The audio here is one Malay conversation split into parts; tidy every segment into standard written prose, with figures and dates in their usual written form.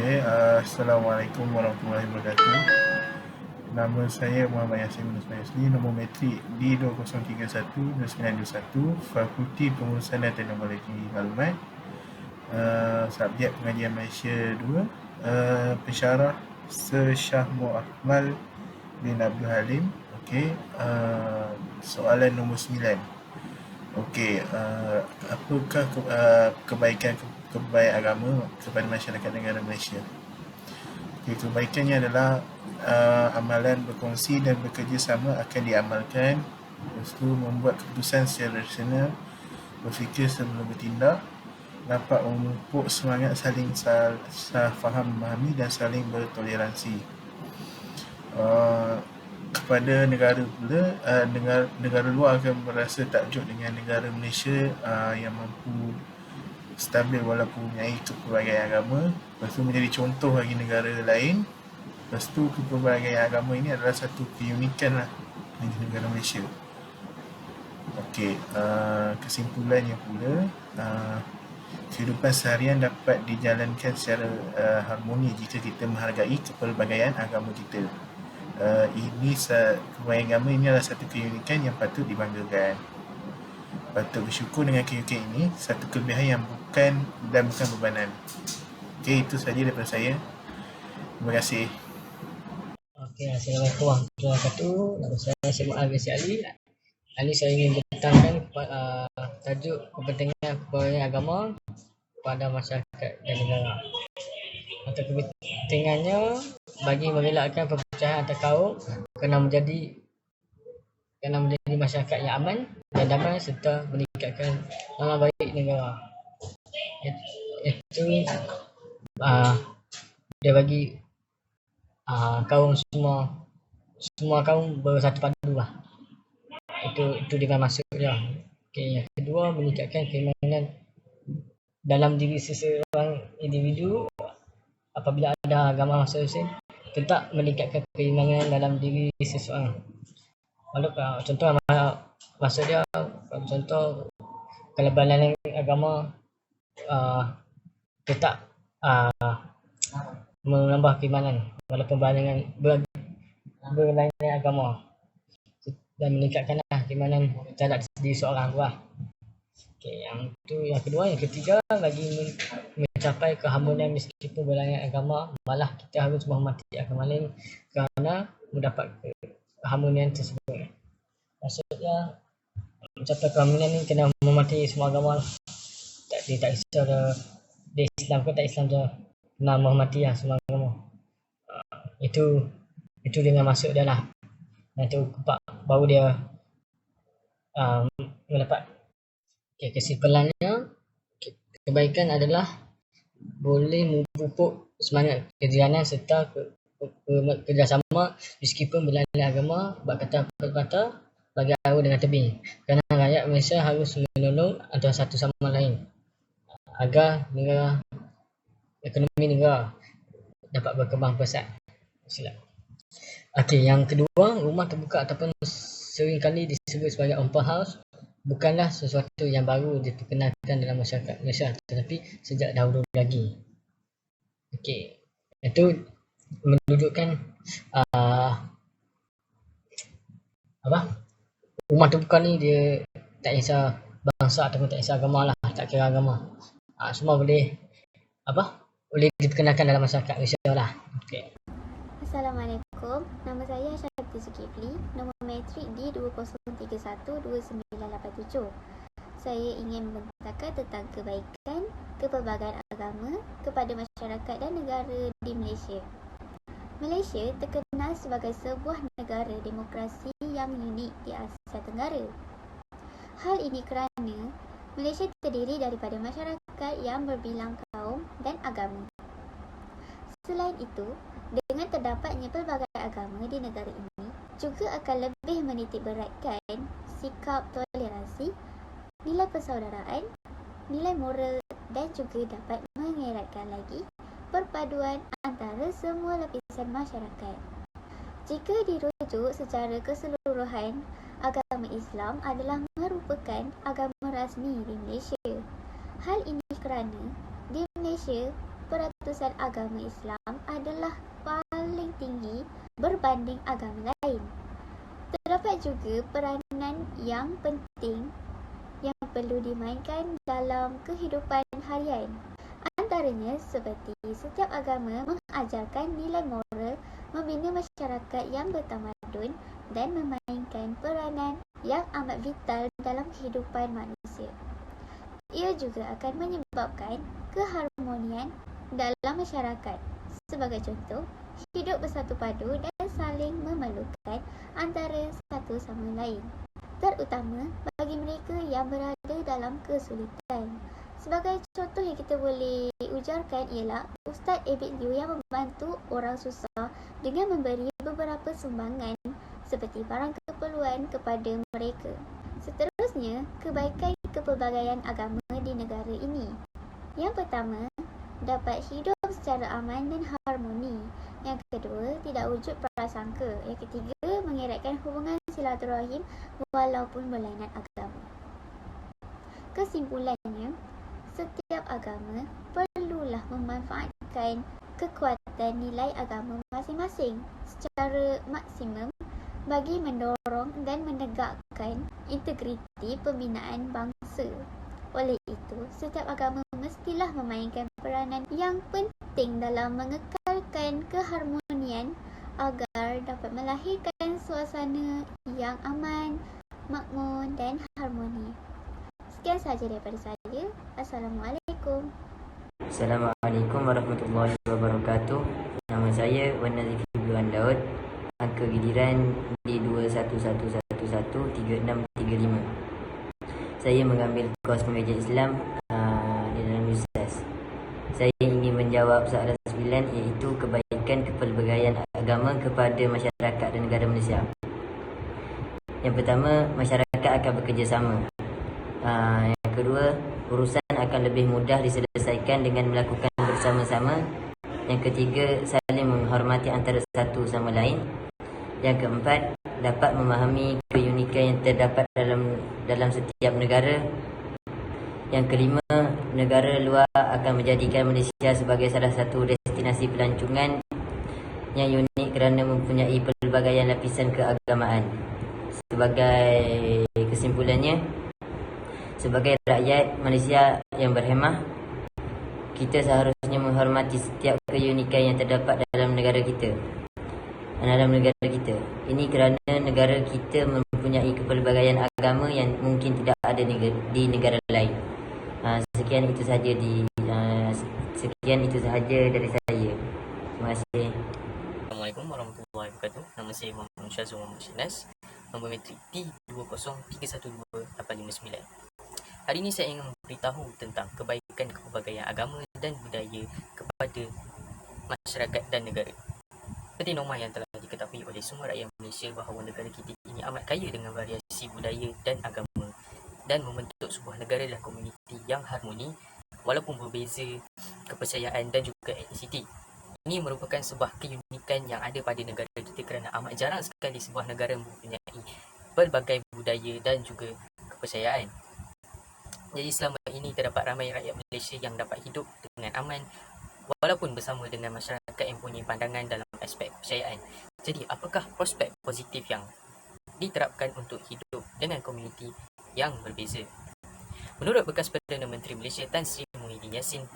Assalamualaikum warahmatullahi wabarakatuh. Nama saya Muhammad Yasin bin Ismail, nombor metrik D2031-2921, Fakulti Pengurusan dan Teknologi Maklumat. Subjek pengajian Malaysia 2, pensyarah Sir Shah Muhammad bin Abdul Halim. Soalan nombor 9. Apakah kebaikan agama kepada masyarakat negara Malaysia? Kebaikannya adalah amalan berkongsi dan bekerjasama akan diamalkan. Lepas tu membuat keputusan secara rasional, berfikir sebelum bertindak, dapat memupuk semangat saling faham memahami dan saling bertoleransi. Kepada negara pula, negara luar akan merasa takjub dengan negara Malaysia yang mampu stabil walaupun mempunyai kepelbagaian agama. Lepas tu menjadi contoh bagi negara lain. Lepas tu kepelbagaian agama ini adalah satu keunikan lah bagi negara Malaysia. Kesimpulannya pula, kehidupan seharian dapat dijalankan secara harmoni jika kita menghargai kepelbagaian agama kita. Kebaikan agama ini adalah satu keunikan yang patut dibanggakan. Patut bersyukur dengan keunikan ini, satu kelebihan yang bukan bebanan. Itu sahaja daripada saya. Terima kasih. Assalamualaikum warahmatullahi wabarakatuh. Nama saya Syed Muhammad Ali. Hari ini saya ingin bertentangkan tajuk kepentingan kebaikan agama pada masyarakat dan negara. Atau kepentingannya bagi mengelakkan perpecahan antar kaum kerana menjadi masyarakat yang aman dan damai serta meningkatkan nama baik negara. Itu dia bagi kaum semua kaum bersatu padu lah. Itu dengan maksud dia. Yang kedua, meningkatkan keimanan dalam diri seseorang individu. Apabila ada agama masing-masing, tetap meningkatkan keimanan dalam diri seseorang. Contoh maksud dia, contoh kalau berlainan agama tetap menambah keimanan walaupun berlainan agama, dan meningkatkanlah keimanan terhadap diri seorang lah. Yang kedua. Yang ketiga, bagi mencapai keharmonian meskipun berlainan agama, malah kita harus menghormati agama lain kerana mendapat keharmonian tersebut. Maksudnya mencapai keharmonian ni kena menghormati semua agama lah. Tak kisah dia Islam ke tak Islam je, kena menghormati lah semua agama. Itu dengan maksud dia lah. Dan itu baru dia mendapat. Kesimpulannya, kebaikan adalah boleh memupuk semangat kejianan serta kerjasama meskipun berlainan agama, berkata bagi arah dengan tebing. Kerana rakyat Malaysia harus menolong antara satu sama lain agar ekonomi negara dapat berkembang pesat. Yang kedua, rumah terbuka ataupun seringkali disebut sebagai open house bukanlah sesuatu yang baru diperkenalkan dalam masyarakat Malaysia, tetapi sejak dahulu lagi. Itu menunjukkan rumah terbuka ni dia tak kisah bangsa ataupun tak kisah agama lah, tak kira agama. Semua boleh diperkenalkan dalam masyarakat Malaysia lah. Assalamualaikum. Nama saya Syafti Zulkifli, nombor metrik D2031-2987. Saya ingin membentangkan tentang kebaikan kepelbagaian agama kepada masyarakat dan negara di Malaysia. Malaysia terkenal sebagai sebuah negara demokrasi yang unik di Asia Tenggara. Hal ini kerana Malaysia terdiri daripada masyarakat yang berbilang kaum dan agama. Selain itu, dengan terdapatnya pelbagai agama di negara ini juga akan lebih menitik beratkan sikap toleransi, nilai persaudaraan, nilai moral dan juga dapat mengeratkan lagi perpaduan antara semua lapisan masyarakat. Jika dirujuk secara keseluruhan, agama Islam adalah merupakan agama rasmi di Malaysia. Hal ini kerana di Malaysia, keperatusan agama Islam adalah paling tinggi berbanding agama lain. Terdapat juga peranan yang penting yang perlu dimainkan dalam kehidupan harian. Antaranya seperti setiap agama mengajarkan nilai moral, membina masyarakat yang bertamadun dan memainkan peranan yang amat vital dalam kehidupan manusia. Ia juga akan menyebabkan keharmonian dalam masyarakat. Sebagai contoh, hidup bersatu padu dan saling memerlukan antara satu sama lain, terutama bagi mereka yang berada dalam kesulitan. Sebagai contoh yang kita boleh ujarkan ialah Ustaz Abid Liu yang membantu orang susah dengan memberi beberapa sumbangan seperti barang keperluan kepada mereka. Seterusnya, kebaikan kepelbagaian agama di negara ini. Yang pertama, dapat hidup secara aman dan harmoni. Yang kedua, tidak wujud prasangka. Yang ketiga, mengeratkan hubungan silaturahim walaupun berlainan agama. Kesimpulannya, setiap agama perlulah memanfaatkan kekuatan nilai agama masing-masing secara maksimum bagi mendorong dan menegakkan integriti pembinaan bangsa. Oleh itu, setiap agama mestilah memainkan peranan yang penting dalam mengekalkan keharmonian agar dapat melahirkan suasana yang aman, makmur dan harmoni. Sekian sahaja daripada saya. Assalamualaikum. Assalamualaikum warahmatullahi wabarakatuh. Nama saya Wan Nazifi Abdul Daud. Angka giliran D21113635. Saya mengambil kos pengajian Islam di dalam USAS. Saya ingin menjawab soalan 9, iaitu kebaikan kepelbagaian agama kepada masyarakat dan negara Malaysia. Yang pertama, masyarakat akan bekerjasama. Yang kedua, urusan akan lebih mudah diselesaikan dengan melakukan bersama-sama. Yang ketiga, saling menghormati antara satu sama lain. Yang keempat, dapat memahami keunikan yang terdapat dalam setiap negara. Yang kelima, negara luar akan menjadikan Malaysia sebagai salah satu destinasi pelancongan yang unik kerana mempunyai pelbagaian lapisan keagamaan. Sebagai kesimpulannya, sebagai rakyat Malaysia yang berhemah, kita seharusnya menghormati setiap keunikan yang terdapat dalam negara kita. Ini kerana negara kita mempunyai kepelbagaian agama yang mungkin tidak ada di negara lain. Sekian itu sahaja dari saya. Terima kasih. Assalamualaikum warahmatullahi wabarakatuh. Nama saya Muhammad Syazul Muhammad Shinas, nombor metrik T2031859. Hari ini saya ingin memberitahu tentang kebaikan kepelbagaian agama dan budaya kepada masyarakat dan negara. Seperti norma yang telah diketahui oleh semua rakyat Malaysia bahawa negara kita ini amat kaya dengan variasi budaya dan agama, dan membentuk sebuah negara dan komuniti yang harmoni walaupun berbeza kepercayaan dan juga etnisiti. Ini merupakan sebuah keunikan yang ada pada negara kita kerana amat jarang sekali sebuah negara mempunyai pelbagai budaya dan juga kepercayaan. Jadi selama ini terdapat ramai rakyat Malaysia yang dapat hidup dengan aman walaupun bersama dengan masyarakat yang punya pandangan dalam aspek kepercayaan. Jadi apakah prospek positif yang diterapkan untuk hidup dengan komuniti yang berbeza? Menurut bekas Perdana Menteri Malaysia Tan Sri Muhyiddin Yassin,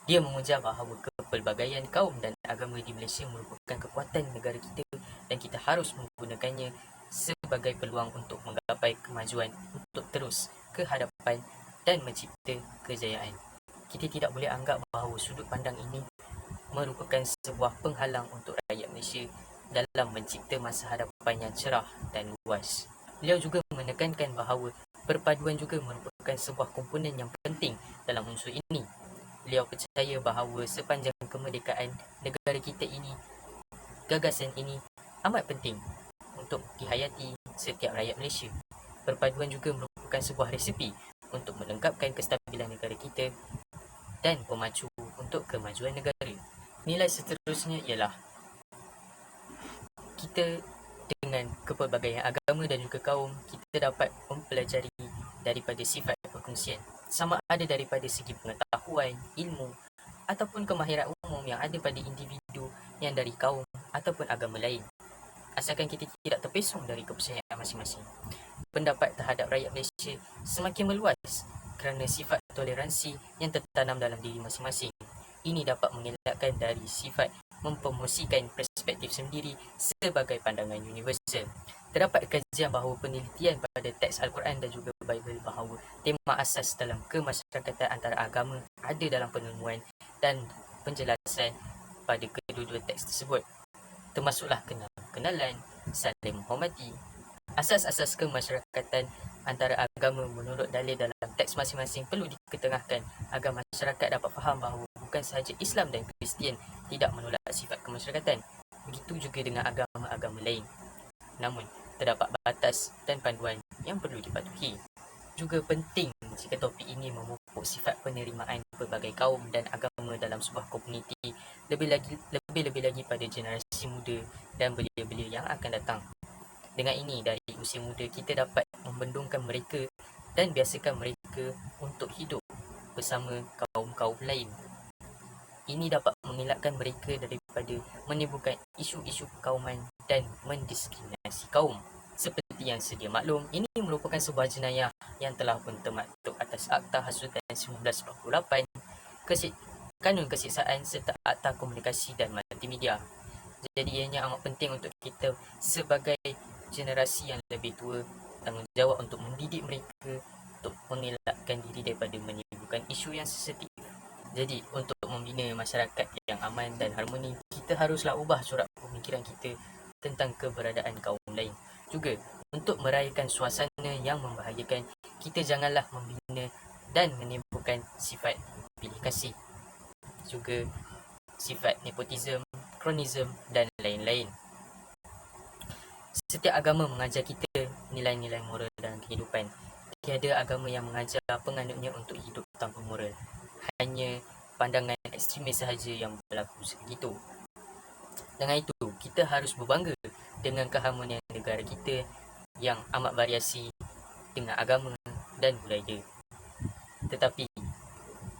dia mengujar bahawa kepelbagaian kaum dan agama di Malaysia merupakan kekuatan negara kita dan kita harus menggunakannya sebagai peluang untuk menggapai kemajuan untuk terus ke hadapan dan mencipta kejayaan. Kita tidak boleh anggap bahawa sudut pandang ini merupakan sebuah penghalang untuk rakyat Malaysia dalam mencipta masa hadapan yang cerah dan luas. Beliau juga menekankan bahawa perpaduan juga merupakan sebuah komponen yang penting dalam unsur ini. Beliau percaya bahawa sepanjang kemerdekaan negara kita ini, gagasan ini amat penting untuk dihayati setiap rakyat Malaysia. Perpaduan juga merupakan sebuah resepi untuk melengkapkan kestabilan negara kita dan pemacu untuk kemajuan negara. Nilai seterusnya ialah kita dengan kepelbagaian agama dan juga kaum, kita dapat mempelajari daripada sifat perkongsian, sama ada daripada segi pengetahuan, ilmu ataupun kemahiran umum yang ada pada individu yang dari kaum ataupun agama lain, asalkan kita tidak terpesong dari kepercayaan masing-masing. Pendapat terhadap rakyat Malaysia semakin meluas kerana sifat toleransi yang tertanam dalam diri masing-masing. Ini dapat mengelakkan dari sifat mempromosikan perspektif sendiri sebagai pandangan universal. Terdapat kajian bahawa penelitian pada teks Al-Quran dan juga Bible bahawa tema asas dalam kemasyarakatan antara agama ada dalam penemuan dan penjelasan pada kedua-dua teks tersebut. Termasuklah kenalan, saling menghormati. Asas-asas kemasyarakatan antara agama menurut dalil dalam teks masing-masing perlu diketengahkan agar masyarakat dapat faham bahawa bukan sahaja Islam dan Kristian tidak menolak sifat kemasyarakatan, begitu juga dengan agama-agama lain. Namun, terdapat batas dan panduan yang perlu dipatuhi. Juga penting jika topik ini memupuk sifat penerimaan pelbagai kaum dan agama dalam sebuah komuniti, lebih-lebih lagi pada generasi muda dan belia-belia yang akan datang. Dengan ini, dari usia muda kita dapat membendungkan mereka dan biasakan mereka untuk hidup bersama kaum-kaum lain. Ini dapat mengelakkan mereka daripada menimbulkan isu-isu perkauman dan mendiskriminasi kaum. Seperti yang sedia maklum, ini merupakan sebuah jenayah yang telah pun termaktub atas Akta Hasutan 1948, Kanun Kesiksaan serta Akta Komunikasi dan Multimedia. Jadi ianya amat penting untuk kita sebagai generasi yang lebih tua tanggungjawab untuk mendidik mereka untuk mengelakkan diri daripada menimbulkan isu yang sensitif. Jadi untuk membina masyarakat yang aman dan harmoni, kita haruslah ubah corak pemikiran kita tentang keberadaan kaum lain. Juga untuk meraihkan suasana yang membahagiakan, kita janganlah membina dan menimbulkan sifat pilih kasih, juga sifat nepotisme, kronisme dan lain-lain. Setiap agama mengajar kita nilai-nilai moral dalam kehidupan. Tiada agama yang mengajar penganutnya untuk hidup tanpa moral. Hanya pandangan ekstremis sahaja yang berlaku sebegitu. Dengan itu, kita harus berbangga dengan keharmonian negara kita yang amat variasi dengan agama dan budaya, tetapi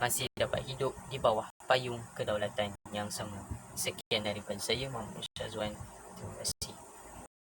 masih dapat hidup di bawah payung kedaulatan yang sama. Sekian daripada saya, Muhammad Syazwan. Terima kasih.